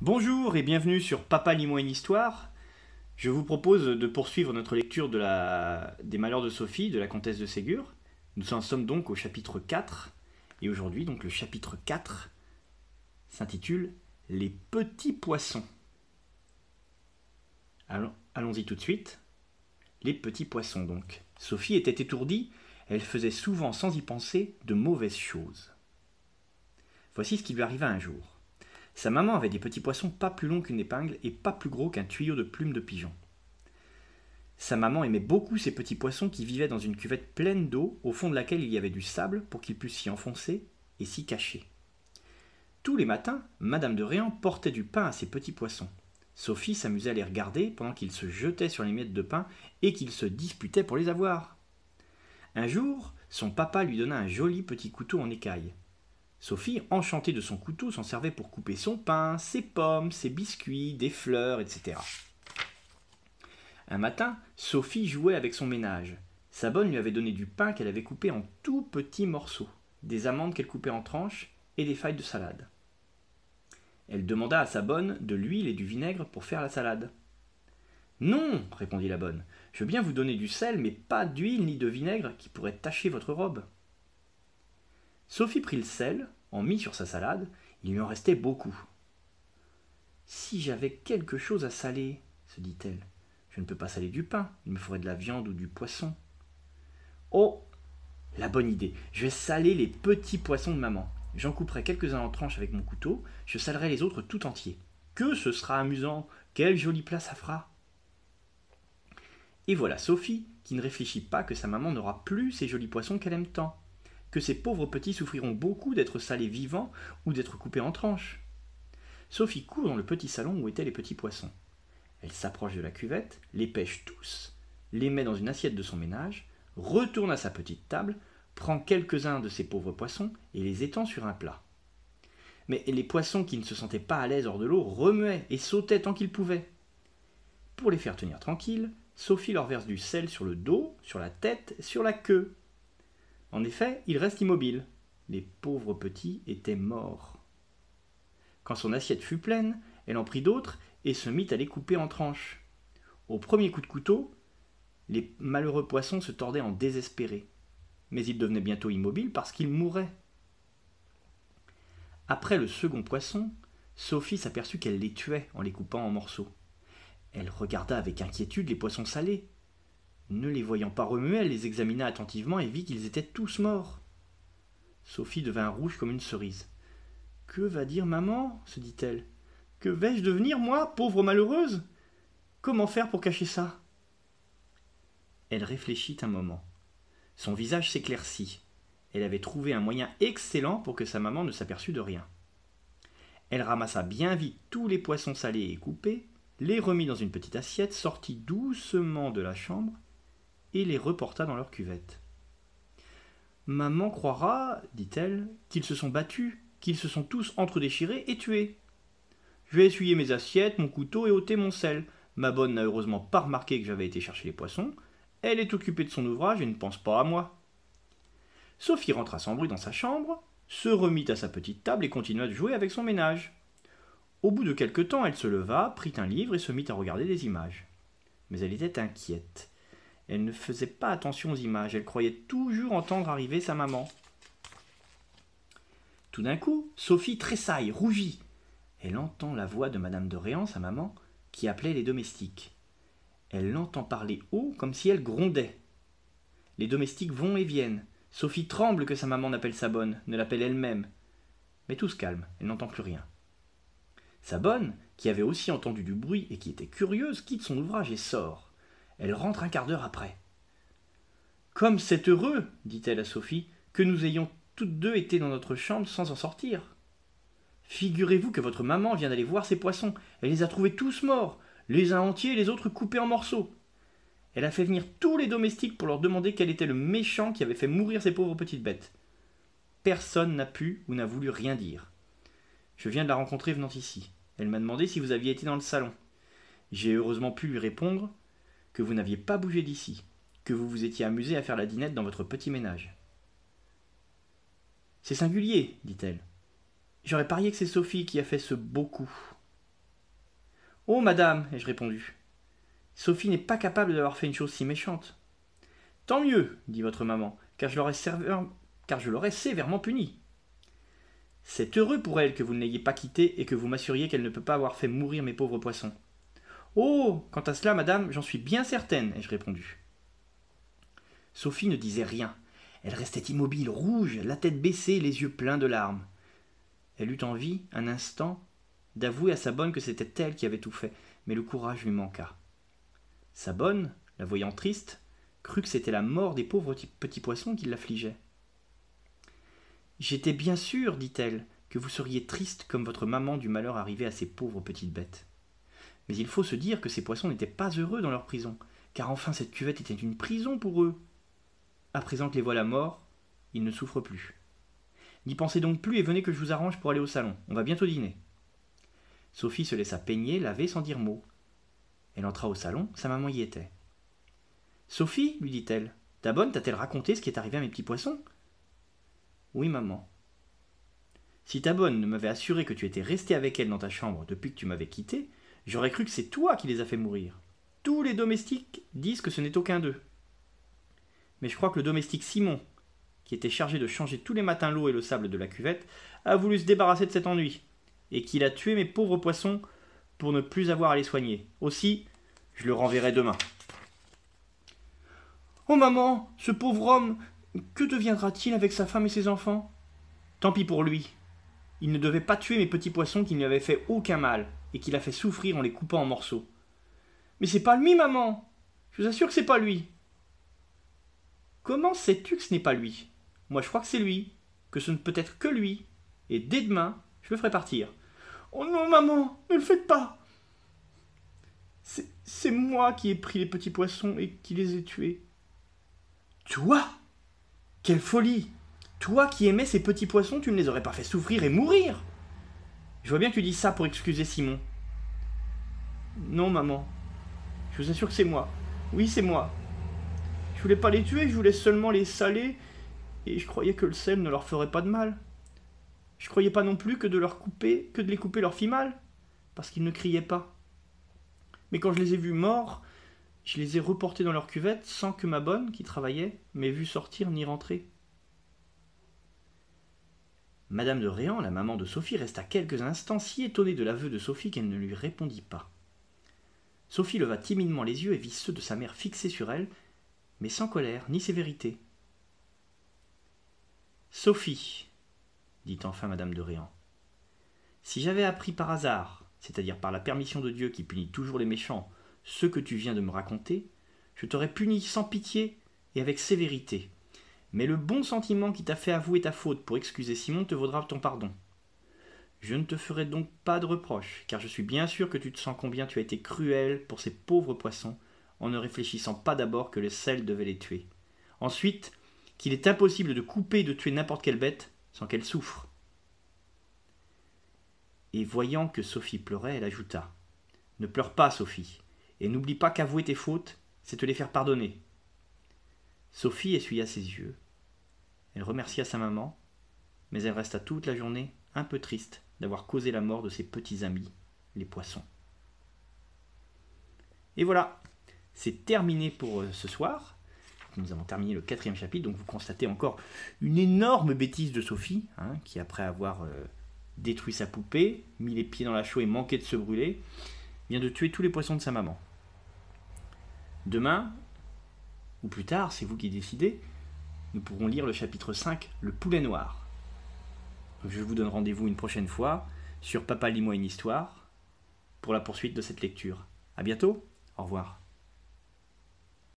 Bonjour et bienvenue sur Papa lis-moi une histoire. Je vous propose de poursuivre notre lecture des Malheurs de Sophie, de la comtesse de Ségur. Nous en sommes donc au chapitre 4. Et aujourd'hui, donc le chapitre 4 s'intitule Les petits poissons. Allons-y tout de suite. Les petits poissons donc. Sophie était étourdie, elle faisait souvent sans y penser de mauvaises choses. Voici ce qui lui arriva un jour. Sa maman avait des petits poissons pas plus longs qu'une épingle et pas plus gros qu'un tuyau de plumes de pigeon. Sa maman aimait beaucoup ces petits poissons qui vivaient dans une cuvette pleine d'eau au fond de laquelle il y avait du sable pour qu'ils puissent s'y enfoncer et s'y cacher. Tous les matins, Madame de Réan portait du pain à ces petits poissons. Sophie s'amusait à les regarder pendant qu'ils se jetaient sur les miettes de pain et qu'ils se disputaient pour les avoir. Un jour, son papa lui donna un joli petit couteau en écaille. Sophie, enchantée de son couteau, s'en servait pour couper son pain, ses pommes, ses biscuits, des fleurs, etc. Un matin, Sophie jouait avec son ménage. Sa bonne lui avait donné du pain qu'elle avait coupé en tout petits morceaux, des amandes qu'elle coupait en tranches et des feuilles de salade. Elle demanda à sa bonne de l'huile et du vinaigre pour faire la salade. Non, répondit la bonne, je veux bien vous donner du sel, mais pas d'huile ni de vinaigre qui pourrait tacher votre robe. Sophie prit le sel, en mit sur sa salade, il lui en restait beaucoup. Si j'avais quelque chose à saler, se dit-elle. Je ne peux pas saler du pain, il me faudrait de la viande ou du poisson. Oh, la bonne idée, je vais saler les petits poissons de maman. J'en couperai quelques-uns en tranches avec mon couteau, je salerai les autres tout entiers. Que ce sera amusant, quelle jolie place ça fera. Et voilà Sophie, qui ne réfléchit pas que sa maman n'aura plus ces jolis poissons qu'elle aime tant, que ces pauvres petits souffriront beaucoup d'être salés vivants ou d'être coupés en tranches. Sophie court dans le petit salon où étaient les petits poissons. Elle s'approche de la cuvette, les pêche tous, les met dans une assiette de son ménage, retourne à sa petite table, prend quelques-uns de ces pauvres poissons et les étend sur un plat. Mais les poissons qui ne se sentaient pas à l'aise hors de l'eau remuaient et sautaient tant qu'ils pouvaient. Pour les faire tenir tranquilles, Sophie leur verse du sel sur le dos, sur la tête, sur la queue. En effet, ils restent immobiles. Les pauvres petits étaient morts. Quand son assiette fut pleine, elle en prit d'autres et se mit à les couper en tranches. Au premier coup de couteau, les malheureux poissons se tordaient en désespérés. Mais ils devenaient bientôt immobiles parce qu'ils mouraient. Après le second poisson, Sophie s'aperçut qu'elle les tuait en les coupant en morceaux. Elle regarda avec inquiétude les poissons salés. Ne les voyant pas remuer, elle les examina attentivement et vit qu'ils étaient tous morts. Sophie devint rouge comme une cerise. Que va dire maman se dit-elle. Que vais-je devenir, moi, pauvre malheureuse? Comment faire pour cacher ça? Elle réfléchit un moment. Son visage s'éclaircit. Elle avait trouvé un moyen excellent pour que sa maman ne s'aperçût de rien. Elle ramassa bien vite tous les poissons salés et coupés, les remit dans une petite assiette, sortit doucement de la chambre et les reporta dans leur cuvette. Maman croira, dit-elle, qu'ils se sont battus, qu'ils se sont tous entre-déchirés et tués. Je vais essuyer mes assiettes, mon couteau et ôter mon sel. Ma bonne n'a heureusement pas remarqué que j'avais été chercher les poissons. Elle est occupée de son ouvrage et ne pense pas à moi. Sophie rentra sans bruit dans sa chambre, se remit à sa petite table et continua de jouer avec son ménage. Au bout de quelque temps, elle se leva, prit un livre et se mit à regarder des images. Mais elle était inquiète. Elle ne faisait pas attention aux images, elle croyait toujours entendre arriver sa maman. Tout d'un coup, Sophie tressaille, rougit. Elle entend la voix de Madame de Réan, sa maman, qui appelait les domestiques. Elle l'entend parler haut comme si elle grondait. Les domestiques vont et viennent. Sophie tremble que sa maman n'appelle sa bonne, ne l'appelle elle-même. Mais tout se calme, elle n'entend plus rien. Sa bonne, qui avait aussi entendu du bruit et qui était curieuse, quitte son ouvrage et sort. Elle rentre un quart d'heure après. Comme c'est heureux, dit-elle à Sophie, que nous ayons toutes deux été dans notre chambre sans en sortir. Figurez-vous que votre maman vient d'aller voir ses poissons. Elle les a trouvés tous morts, les uns entiers et les autres coupés en morceaux. Elle a fait venir tous les domestiques pour leur demander quel était le méchant qui avait fait mourir ces pauvres petites bêtes. Personne n'a pu ou n'a voulu rien dire. Je viens de la rencontrer venant ici. Elle m'a demandé si vous aviez été dans le salon. J'ai heureusement pu lui répondre que vous n'aviez pas bougé d'ici, que vous vous étiez amusé à faire la dînette dans votre petit ménage. C'est singulier, dit-elle. J'aurais parié que c'est Sophie qui a fait ce beau coup. Oh, madame, ai-je répondu. Sophie n'est pas capable d'avoir fait une chose si méchante. Tant mieux, dit votre maman, car je l'aurais sévèrement punie. C'est heureux pour elle que vous ne l'ayez pas quittée et que vous m'assuriez qu'elle ne peut pas avoir fait mourir mes pauvres poissons. Oh, quant à cela, madame, j'en suis bien certaine, ai-je répondu. Sophie ne disait rien. Elle restait immobile, rouge, la tête baissée, les yeux pleins de larmes. Elle eut envie, un instant, d'avouer à sa bonne que c'était elle qui avait tout fait, mais le courage lui manqua. Sa bonne, la voyant triste, crut que c'était la mort des pauvres petits poissons qui l'affligeait. J'étais bien sûre, dit-elle, que vous seriez triste comme votre maman du malheur arrivé à ces pauvres petites bêtes. Mais il faut se dire que ces poissons n'étaient pas heureux dans leur prison, car enfin cette cuvette était une prison pour eux. À présent que les voilà morts, ils ne souffrent plus. N'y pensez donc plus et venez que je vous arrange pour aller au salon. On va bientôt dîner. Sophie se laissa peigner, laver sans dire mot. Elle entra au salon, sa maman y était. Sophie, lui dit-elle, ta bonne t'a-t-elle raconté ce qui est arrivé à mes petits poissons? Oui, maman. Si ta bonne ne m'avait assuré que tu étais restée avec elle dans ta chambre depuis que tu m'avais quitté, j'aurais cru que c'est toi qui les as fait mourir. Tous les domestiques disent que ce n'est aucun d'eux. Mais je crois que le domestique Simon, qui était chargé de changer tous les matins l'eau et le sable de la cuvette, a voulu se débarrasser de cet ennui, et qu'il a tué mes pauvres poissons pour ne plus avoir à les soigner. Aussi, je le renverrai demain. Oh maman, ce pauvre homme, que deviendra-t-il avec sa femme et ses enfants? Tant pis pour lui. Il ne devait pas tuer mes petits poissons qui ne lui avaient fait aucun mal, et qu'il a fait souffrir en les coupant en morceaux. Mais c'est pas lui, maman. Je vous assure que c'est pas lui. Comment sais-tu que ce n'est pas lui? Moi je crois que c'est lui, que ce ne peut être que lui, et dès demain, je le ferai partir. Oh non, maman, ne le faites pas. C'est moi qui ai pris les petits poissons et qui les ai tués. Toi? Quelle folie! Toi qui aimais ces petits poissons, tu ne les aurais pas fait souffrir et mourir. Je vois bien que tu dis ça pour excuser Simon. Non, maman. Je vous assure que c'est moi. Oui, c'est moi. Je voulais pas les tuer, je voulais seulement les saler, et je croyais que le sel ne leur ferait pas de mal. Je croyais pas non plus que de les couper leur fit mal, parce qu'ils ne criaient pas. Mais quand je les ai vus morts, je les ai reportés dans leur cuvette sans que ma bonne, qui travaillait, m'ait vu sortir ni rentrer. Madame de Réan, la maman de Sophie, resta quelques instants si étonnée de l'aveu de Sophie qu'elle ne lui répondit pas. Sophie leva timidement les yeux et vit ceux de sa mère fixés sur elle, mais sans colère ni sévérité. « Sophie, dit enfin madame de Réan, si j'avais appris par hasard, c'est-à-dire par la permission de Dieu qui punit toujours les méchants, ce que tu viens de me raconter, je t'aurais puni sans pitié et avec sévérité. Mais le bon sentiment qui t'a fait avouer ta faute pour excuser Simon te vaudra ton pardon. Je ne te ferai donc pas de reproche, car je suis bien sûr que tu te sens combien tu as été cruel pour ces pauvres poissons, en ne réfléchissant pas d'abord que le sel devait les tuer. Ensuite, qu'il est impossible de couper et de tuer n'importe quelle bête sans qu'elle souffre. Et voyant que Sophie pleurait, elle ajouta « Ne pleure pas, Sophie, et n'oublie pas qu'avouer tes fautes, c'est te les faire pardonner. » Sophie essuya ses yeux. Elle remercia sa maman, mais elle resta toute la journée un peu triste d'avoir causé la mort de ses petits amis, les poissons. Et voilà, c'est terminé pour ce soir. Nous avons terminé le 4e chapitre, donc vous constatez encore une énorme bêtise de Sophie, qui après avoir détruit sa poupée, mis les pieds dans la chaux et manqué de se brûler, vient de tuer tous les poissons de sa maman. Demain, ou plus tard, c'est vous qui décidez, nous pourrons lire le chapitre 5, le poulet noir. Donc je vous donne rendez-vous une prochaine fois sur Papa lis-moi une histoire pour la poursuite de cette lecture. À bientôt, au revoir.